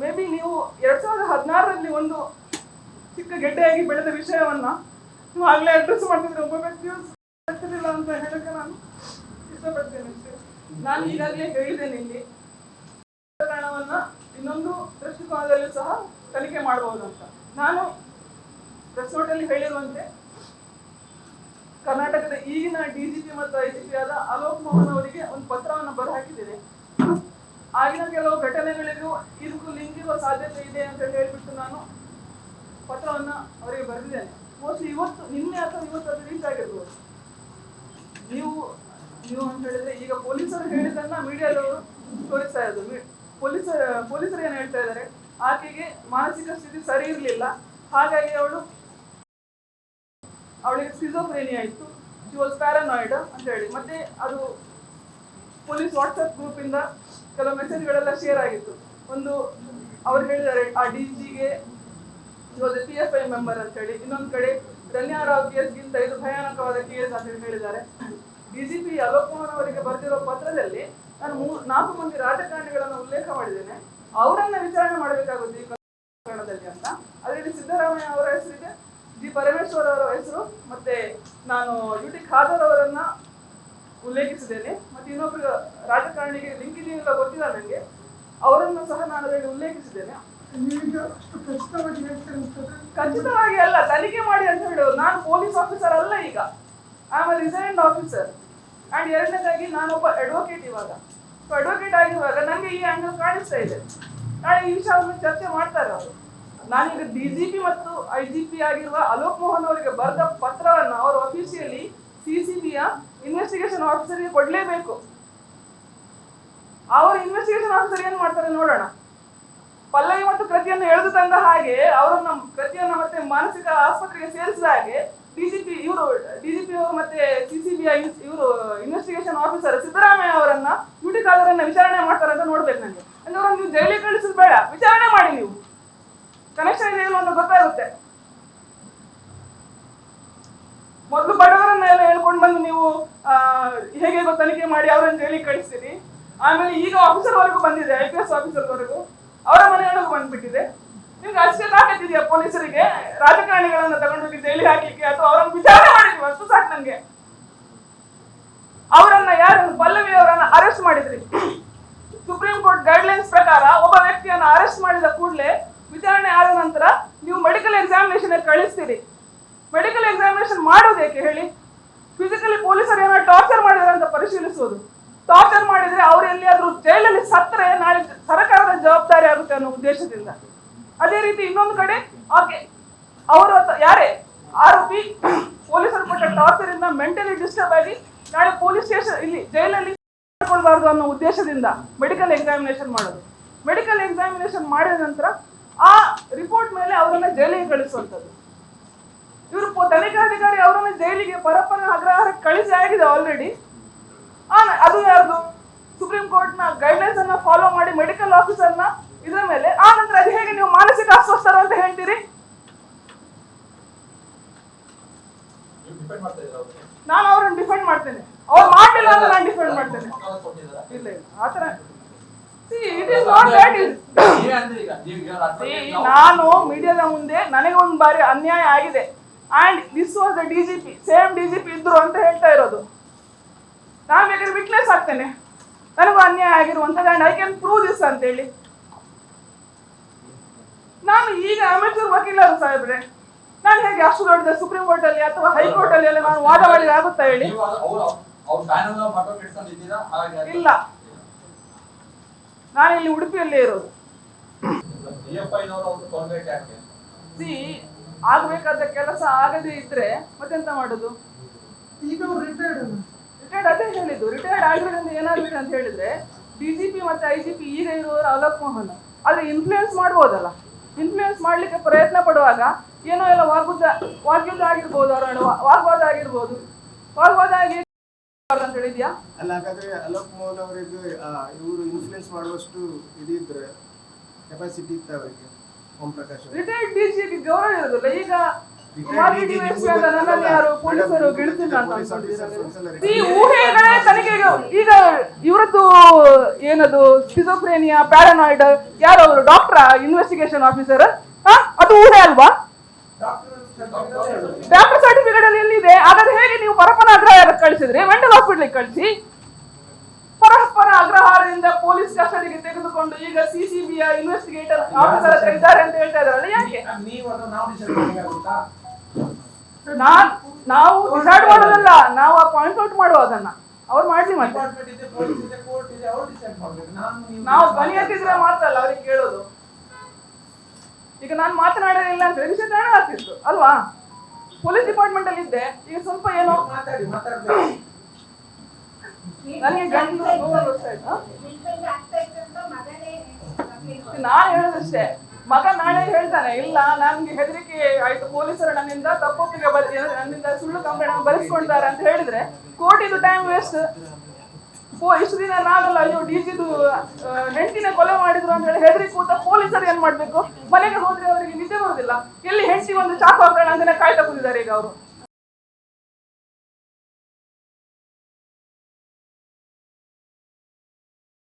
May be ನೀವು 2016ರಲ್ಲಿ ಒಂದು ಚಿಕ್ಕ ಗೆಡ್ಡೆಯಾಗಿ ಬೆಳೆದ ವಿಷಯವನ್ನ ನೀವು ಆಗ್ಲೇ ಅಡ್ರೆಸ್ ಮಾಡ್ತಿದ್ರೆ ಒಬ್ಬ ವ್ಯಕ್ತಿಯು ಆಗ್ತಿರಲಿಲ್ಲ ಅಂತ ಹೇಳಕ್ಕೆ ನಾನು ಇಷ್ಟಪಡ್ತೇನೆ ಅಷ್ಟೇ. ನಾನು ಈಗಾಗಲೇ ಹೇಳಿದ್ದೇನೆ ಇಲ್ಲಿ ಪ್ರಕರಣವನ್ನ ಇನ್ನೊಂದು ದೃಷ್ಟಿಕೋನದಲ್ಲೂ ಸಹ ತನಿಖೆ ಮಾಡಬಹುದು ಅಂತ. ನಾನು ಪ್ರೆಸ್ ನೋಟಲ್ಲಿ ಹೇಳಿರುವಂತೆ ಕರ್ನಾಟಕದ ಈಗಿನ ಡಿಜಿಪಿ ಮತ್ತು ಐಜಿಪಿ ಆದ ಅಲೋಕ್ ಮೋಹನ್ ಅವರಿಗೆ ಒಂದು ಪತ್ರವನ್ನು ಬರೆಹಾಕಿದ್ದೇನೆ. ಆಗಿನ ಕೆಲವು ಘಟನೆಗಳಿಗೂ ಇದಕ್ಕೂ ಲಿಂಕ್ ಇರುವ ಸಾಧ್ಯತೆ ಇದೆ ಅಂತ ಹೇಳಿಬಿಟ್ಟು ನಾನು ಪತ್ರವನ್ನ ಅವರಿಗೆ ಬರೆದಿದ್ದೇನೆ. ಮೋಸ್ಟ್ಲಿ ಇವತ್ತು ನಿನ್ನೆ ಅಥವಾ ಇವತ್ತು ಅದು ರೀಚ್ ಆಗಿರ್ಬೋದು. ನೀವು ಅಂತ ಹೇಳಿದ್ರೆ ಈಗ ಪೊಲೀಸರು ಹೇಳಿದ್ದನ್ನ ಮೀಡಿಯಾದವರು ತೋರಿಸ್ತಾ ಇರೋದು. ಪೊಲೀಸರು ಏನು ಹೇಳ್ತಾ ಇದ್ದಾರೆ, ಆಕೆಗೆ ಮಾನಸಿಕ ಸ್ಥಿತಿ ಸರಿ ಇರಲಿಲ್ಲ, ಹಾಗಾಗಿ ಅವಳಿಗೆ ಸ್ಕಿಜೋಫ್ರೇನಿಯಾ ಇತ್ತು, ಶಿ ವಾಸ್ ಪ್ಯಾರನಾಯ್ಡ್ ಅಂತ ಹೇಳಿ. ಮತ್ತೆ ಅದು ಪೊಲೀಸ್ ವಾಟ್ಸಪ್ ಗ್ರೂಪ್ ಇಂದ ಕೆಲವು ಮೆಸೇಜ್ಗಳೆಲ್ಲ ಶೇರ್ ಆಗಿತ್ತು. ಒಂದು ಅವ್ರು ಹೇಳಿದ್ದಾರೆ ಆ ಡಿಜಿಗೆ PFI ಮೆಂಬರ್ ಅಂತ ಹೇಳಿ. ಇನ್ನೊಂದು ಕಡೆ ಧನ್ಯಾರಾವ್ ಕೇಸ್ಗಿಂತ ಇದು ಭಯಾನಕವಾದ ಕೇಸ್ ಅಂತ ಹೇಳಿದ್ದಾರೆ. ಡಿಜಿಪಿ ಅಲೋಕ್ ಮೋಹನ್ ಅವರಿಗೆ ಬರೆದಿರೋ ಪತ್ರದಲ್ಲಿ ನಾನು 4 ಮಂದಿ ರಾಜಕಾರಣಿಗಳನ್ನು ಉಲ್ಲೇಖ ಮಾಡಿದ್ದೇನೆ, ಅವರನ್ನ ವಿಚಾರಣೆ ಮಾಡಬೇಕಾಗುತ್ತೆ ಈ ಪ್ರಕರಣದಲ್ಲಿ ಅಂತ. ಅದರಲ್ಲಿ ಸಿದ್ದರಾಮಯ್ಯ ಅವರ ಹೆಸರಿದೆ, ಜಿ ಪರಮೇಶ್ವರ್ ಅವರ ಹೆಸರು, ಮತ್ತೆ ನಾನು UT ಖಾದರ್ ಅವರನ್ನ ಉಲ್ಲೇಖಿಸಿದ್ದೇನೆ. ಮತ್ತೆ ಇನ್ನೊಬ್ಬರು ರಾಜಕಾರಣಿಗೆ ಲಿಂಕ್ ಇದೆಯಲ್ಲ ಗೊತ್ತಿಲ್ಲ ನನಗೆ, ಅವರನ್ನು ಸಹ ನಾನು ಅದರಲ್ಲಿ ಉಲ್ಲೇಖಿಸಿದ್ದೇನೆ. ಖಚಿತವಾಗಿ ಅಲ್ಲ, ತನಿಖೆ ಮಾಡಿ ಅಂತ ಹೇಳೋದು. ನಾನು ಪೊಲೀಸ್ ಆಫೀಸರ್ ಅಲ್ಲ, ಈಗ I am resigned officer. And ಎರಡನೇದಾಗಿ ನಾನೊಬ್ಬ ಅಡ್ವೊಕೇಟ್. ಇವಾಗ ಅಡ್ವೊಕೇಟ್ ಆಗಿರುವಾಗ ನನಗೆ ಈ ಆಂಗಲ್ ಕಾಣಿಸ್ತಾ ಇದೆ. ನಾಳೆ ಈ ವಿಷಯವನ್ನು ಚರ್ಚೆ ಮಾಡ್ತಾರೆ ಅವರು. ನಾನೀಗ DGP ಮತ್ತು IGP ಆಗಿರುವ ಅಲೋಕ್ ಮೋಹನ್ ಅವರಿಗೆ ಬರೆದ ಪತ್ರವನ್ನು ಅವರು ಅಫಿಷಿಯಲಿ CCBಯ ಇನ್ವೆಸ್ಟಿಗೇಷನ್ ಆಫೀಸರ್ಗೆ ಕೊಡ್ಲೇಬೇಕು. ಅವರು ಇನ್ವೆಸ್ಟಿಗೇಷನ್ ಆಫೀಸರ್ ಏನ್ ಮಾಡ್ತಾರೆ ನೋಡೋಣ. ಪಲ್ಲವಿ ಮತ್ತು ಕೃತಿಯನ್ನು ಎಳೆದು ತಂದ ಹಾಗೆ ಅವರನ್ನ ಕೃತಿಯನ್ನ ಮತ್ತೆ ಮಾನಸಿಕ ಆಸ್ಪತ್ರೆಗೆ ಸೇರಿಸಿದ ಹಾಗೆ DGP ಅವರು ಮತ್ತೆ CCBಯ ಇವರು ಇನ್ವೆಸ್ಟಿಗೇಷನ್ ಆಫೀಸರ್ ಸಿದ್ದರಾಮಯ್ಯ ಅವರನ್ನ UT ಖಾದರನ್ನ ವಿಚಾರಣೆ ಮಾಡ್ತಾರೆ ಅಂತ ನೋಡ್ಬೇಕು ನನಗೆ. ಅಂದ್ರೆ ಅವ್ರನ್ನ ನೀವು ಜೈಲಿಗೆ ಕಳಿಸಿದ್ ಬೇಡ, ವಿಚಾರಣೆ ಮಾಡಿ, ನೀವು ಕನೆಕ್ಷನ್ ಇದೆ ಅಂತ ಗೊತ್ತಾಗುತ್ತೆ. ಮೊದಲು ಬಡವರನ್ನೆಲ್ಲ ಹೇಳ್ಕೊಂಡು ಬಂದು ನೀವು ಹೇಗೆ ತನಿಖೆ ಮಾಡಿ ಅವರನ್ನು ಜೈಲಿಗೆ ಕಳಿಸ್ತೀರಿ. ಆಮೇಲೆ ಈಗ ಆಫೀಸರ್ ವರೆಗೂ ಬಂದಿದೆ, IPS ಆಫೀಸರ್ ವರೆಗೂ ಅವರ ಮನೆಯೊಳಗೂ ಬಂದ್ಬಿಟ್ಟಿದೆ. ನಿಮ್ಗೆ ಅಷ್ಟೇ ತಾಕತ್ತಿದೆಯಾ ಪೊಲೀಸರಿಗೆ ರಾಜಕಾರಣಿಗಳನ್ನ ತಗೊಂಡೋಗಿ ಜೈಲಿಗೆ ಹಾಕ್ಲಿಕ್ಕೆ, ಅಥವಾ ಅವರನ್ನು ವಿಚಾರಣೆ ಮಾಡಿದ್ವಿ ಅಷ್ಟು ಸಾಕು ನಂಗೆ. ಅವರನ್ನ ಯಾರನ್ನು ಪಲ್ಲವಿ ಅವರನ್ನ ಅರೆಸ್ಟ್ ಮಾಡಿದ್ರಿ. ಸುಪ್ರೀಂ ಕೋರ್ಟ್ ಗೈಡ್ಲೈನ್ಸ್ ಪ್ರಕಾರ ಒಬ್ಬ ವ್ಯಕ್ತಿಯನ್ನ ಅರೆಸ್ಟ್ ಮಾಡಿದ ಕೂಡಲೇ ವಿಚಾರಣೆ ಆದ ನಂತರ ನೀವು ಮೆಡಿಕಲ್ ಎಕ್ಸಾಮಿನೇಷನ್ ಕಳಿಸ್ತೀರಿ. ಮೆಡಿಕಲ್ ಎಕ್ಸಾಮಿನೇಷನ್ ಮಾಡೋದೇಕೆ ಹೇಳಿ? ಫಿಸಿಕಲಿ ಪೊಲೀಸರು ಏನೋ ಟಾರ್ಚರ್ ಮಾಡಿದಾರೆ ಅಂತ ಪರಿಶೀಲಿಸುವುದು. ಟಾರ್ಚರ್ ಮಾಡಿದ್ರೆ ಅವ್ರು ಎಲ್ಲಿಯಾದ್ರೂ ಜೈಲಲ್ಲಿ ಸತ್ತರೆ ನಾಳೆ ಸರ್ಕಾರದ ಜವಾಬ್ದಾರಿ ಆಗುತ್ತೆ ಅನ್ನೋ ಉದ್ದೇಶದಿಂದ. ಅದೇ ರೀತಿ ಇನ್ನೊಂದು ಕಡೆ ಅವರು ಯಾರೇ ಆರೋಪಿ ಪೊಲೀಸರು ಕೊಟ್ಟ ಟಾರ್ಚರ್ ಇಂದ ಮೆಂಟಲಿ ಡಿಸ್ಟರ್ಬ್ ಆಗಿ ನಾಳೆ ಪೊಲೀಸ್ ಸ್ಟೇಷನ್ ಇಲ್ಲಿ ಜೈಲಲ್ಲಿ ಮಾಡ್ಕೊಳ್ಬಾರ್ದು ಅನ್ನೋ ಉದ್ದೇಶದಿಂದ ಮೆಡಿಕಲ್ ಎಕ್ಸಾಮಿನೇಷನ್ ಮಾಡೋದು. ಮೆಡಿಕಲ್ ಎಕ್ಸಾಮಿನೇಷನ್ ಮಾಡಿದ ನಂತರ ಆ ರಿಪೋರ್ಟ್ ಮೇಲೆ ಅವರನ್ನ ಜೈಲಿಗೆ ಕಳಿಸುವಂಥದ್ದು. ಇವರು ತನಿಖಾಧಿಕಾರಿ ಅವರನ್ನ ಜೈಲಿಗೆ ಪರಪ್ಪನ ಅಗ್ರಹಾರಕ್ಕೆ ಕಳಿಸಿ ಆಗಿದೆ ಆಲ್ರೆಡಿ. ಅದು ಯಾರ್ದು? ಸುಪ್ರೀಂ ಕೋರ್ಟ್ ನ ಗೈಡ್ಲೈನ್ಸ್ ಅನ್ನ ಫಾಲೋ ಮಾಡಿ ಮೆಡಿಕಲ್ ಆಫೀಸರ್ನ ಇದರ ಮೇಲೆ. ಆ ನಂತರ ಅದು ಹೇಗೆ ನೀವು ಮಾನಸಿಕ ಅಸ್ವಸ್ಥರು ಅಂತ ಹೇಳ್ತೀರಿ? ನಾನು ಅವ್ರನ್ನ ಡಿಫೆಂಡ್ ಮಾಡ್ತೇನೆ. ಅವ್ರು ಮಾಡಲಿಲ್ಲ ಅಂದ್ರೆ ನಾನು ಡಿಫೆಂಡ್ ಮಾಡ್ತೇನೆ. ಇಲ್ಲ ಆತರ ನಾನು ಮೀಡಿಯಾದ ಮುಂದೆ ನನಗೆ ಒಂದು ಬಾರಿ ಅನ್ಯಾಯ ಆಗಿದೆ. And this was the DGP, same DGP ಇದ್ರು ಅಂತ ಹೇಳ್ತಾ ಇರೋದು. ನಾನು ಬೇಕಾದ್ರೆ ವಿಟ್ನೆಸ್ ಆಗ್ತೇನೆ, ನನಗೂ ಅನ್ಯಾಯ ಆಗಿರುವಂಥದ್ದು. And I can prove this ಅಂತ ಹೇಳಿ. ನಾನು ಈಗ ಅಮೆಚೂರ್ ವಕೀಲರು ಸಾಹೇಬ್ರೆ, ನಾನು ಹೇಗೆ ಅಷ್ಟು ದೊಡ್ಡ ಸುಪ್ರೀಂ ಕೋರ್ಟ್ ಅಲ್ಲಿ ಅಥವಾ ಹೈಕೋರ್ಟ್ ಅಲ್ಲಿ ಎಲ್ಲ ನಾನು ವಾದ ಮಾಡಿ ಆಗುತ್ತಾ ಹೇಳಿ? ಇಲ್ಲ, ನಾನು ಇಲ್ಲಿ ಉಡುಪಿಯಲ್ಲೇ ಇರೋದು. ಆಗ್ಬೇಕಾದ ಕೆಲಸ ಆಗದೇ ಇದ್ರೆ ಮತ್ತೆಂತ ಮಾಡುದು? ಈಗ ರಿಟೈರ್ಡ್ ಅದೇ ಹೇಳಿದ್ದು. ರಿಟೈರ್ಡ್ ಆಗಿರೋದ್ರಿಂದ ಏನಾಗ್ಲಿಕ್ಕೆ ಅಂತ ಹೇಳಿದ್ರೆ DGP ಮತ್ತೆ IGP ಈಗ ಇರುವವರು ಅಲೋಕ್ ಮೋಹನ್. ಆದ್ರೆ ಇನ್ಫ್ಲೂಯೆನ್ಸ್ ಮಾಡ್ಬೋದಲ್ಲ. ಇನ್ಫ್ಲೂಯೆನ್ಸ್ ಮಾಡ್ಲಿಕ್ಕೆ ಪ್ರಯತ್ನ ಪಡುವಾಗ ಏನೋ ಎಲ್ಲ ವಾಗ್ಯುದ್ಧ ಆಗಿರ್ಬೋದು, ಅವರ ವಾಗ್ವಾದ ಆಗಿರ್ಬೋದು. ವಾಗ್ವಾದ ಆಗಿ ಅಂತ ಹೇಳಿದ್ಯಾ? ಅಲ್ಲ, ಹಾಗಾದ್ರೆ ಅಲೋಕ್ ಮೋಹನ್ ಅವರಿಗೆ ಇವರು ಇನ್ಫ್ಲೂಯೆನ್ಸ್ ಮಾಡುವಷ್ಟು ಇದಿದ್ರೆ ಕೆಪಾಸಿಟಿ ಇತ್ತು ಅವರಿಗೆ. ಓಂ ಪ್ರಕಾಶ್ ರಿಟೈರ್ಡ್ DGP ಗೌರವ ಇರೋದಿಲ್ಲ. ಈಗ ನನ್ನನ್ನು ಯಾರು ಪೊಲೀಸರು ಗಿಳಿಸಿಲ್ಲ ಅಂತ ಅನ್ಕೊಂಡಿದ್ದಾರೆ. ಈ ಊಹೆಗಳೇ ತನಿಖೆಗೆ ಈಗ ಇವರದ್ದು ಏನದು ಸ್ಕಿಜೋಫ್ರೇನಿಯಾ ಪ್ಯಾರನಾಯ್ಡ್ ಯಾರು ಅವರು ಡಾಕ್ಟರ್ ಇನ್ವೆಸ್ಟಿಗೇಷನ್ ಆಫೀಸರ್ ಅದು ಊರೇ ಅಲ್ವಾ? ಡಾಕ್ಟರ್ ಸರ್ಟಿಫಿಕೇಟ್ ಅಲ್ಲಿ ಎಲ್ಲಿದೆ? ಹಾಗಾದ್ರೆ ಹೇಗೆ ನೀವು ಪರಪ್ಪನ ಅಗ್ರಹಾರಕ್ಕೆ ಕಳಿಸಿದ್ರಿ? ಮೆಂಟಲ್ ಹಾಸ್ಪಿಟಲ್ ಕಳಿಸಿ. ಪರಸ್ಪರ ಅಗ್ರಹಾರದಿಂದ ಪೊಲೀಸ್ ಕಸ್ಟಡಿಗೆ ತೆಗೆದುಕೊಂಡು ಈಗ ಸಿಸಿಬಿಯ ಇನ್ವೆಸ್ಟಿಗೇಟರ್ ಆಫೀಸರ್ ಇದ್ದಾರೆ ಅಂತ ಹೇಳ್ತಾ ಇದಾರಲ್ಲ, ಯಾಕೆ? ನಾವು ಡಿಸೈಡ್ ಮಾಡೋದಲ್ಲ, ನಾವು ಪಾಯಿಂಟ್ ಔಟ್ ಮಾಡುವ ಅದನ್ನ ಅವ್ರು ಮಾಡ್ಲಿ. ಮತ್ತೆ ನಾವು ಧ್ವನಿ ಎತ್ತಿದ್ರೆ ಮಾತ್ರ ಅಲ್ಲ ಅವ್ರಿಗೆ ಕೇಳೋದು. ಈಗ ನಾನು ಮಾತನಾಡಲಿಲ್ಲ ಅಂದ್ರೆ ವಿಷಯ ಕಾರಣ ಆಗ್ತಿತ್ತು ಅಲ್ವಾ? ಪೊಲೀಸ್ ಡಿಪಾರ್ಟ್ಮೆಂಟ್ ಅಲ್ಲಿ ಇದ್ದೆ, ಈಗ ಸ್ವಲ್ಪ ಏನೋ ನನಗೆ ಗಂಟು ನಾನು ಹೇಳೋದಷ್ಟೇ. ಮಗ ನಾಳೆ ಹೇಳ್ತಾನೆ, ಇಲ್ಲ ನನ್ಗೆ ಹೆದರಿಕೆ ಆಯ್ತು, ಪೊಲೀಸರು ನನ್ನಿಂದ ತಪ್ಪೊಪ್ಪಿಗೆ ನನ್ನಿಂದ ಸುಳ್ಳು ಕಂಪ್ಲೇಂಟ್ ಬರೆಸ್ಕೊಳ್ತಾರೆ ಅಂತ ಹೇಳಿದ್ರೆ ಕೋರ್ಟಿದು ಟೈಮ್ ವೇಸ್ಟ್. ಇಷ್ಟು ದಿನ ನಾನಲ್ಲ ಅಯ್ಯೋ ಡಿಜಿದು ಹೆಂಡತಿನ ಕೊಲೆ ಮಾಡಿದ್ರು ಅಂತ ಹೇಳಿ ಹೆದರಿ ಕೂತ ಪೊಲೀಸರು ಏನ್ ಮಾಡ್ಬೇಕು? ಮನೆಗೆ ಹೋದ್ರೆ ಅವರಿಗೆ ನಿದ್ದೆ ಬರುದಿಲ್ಲ. ಎಲ್ಲಿ ಹೆಂಡತಿ ಒಂದು ಚಾಕು ಹಾಕೋಣ ಅಂತಾನೆ ಕಾಯ್ತಾ ಕೂತಿದ್ದಾರೆ ಈಗ ಅವರು.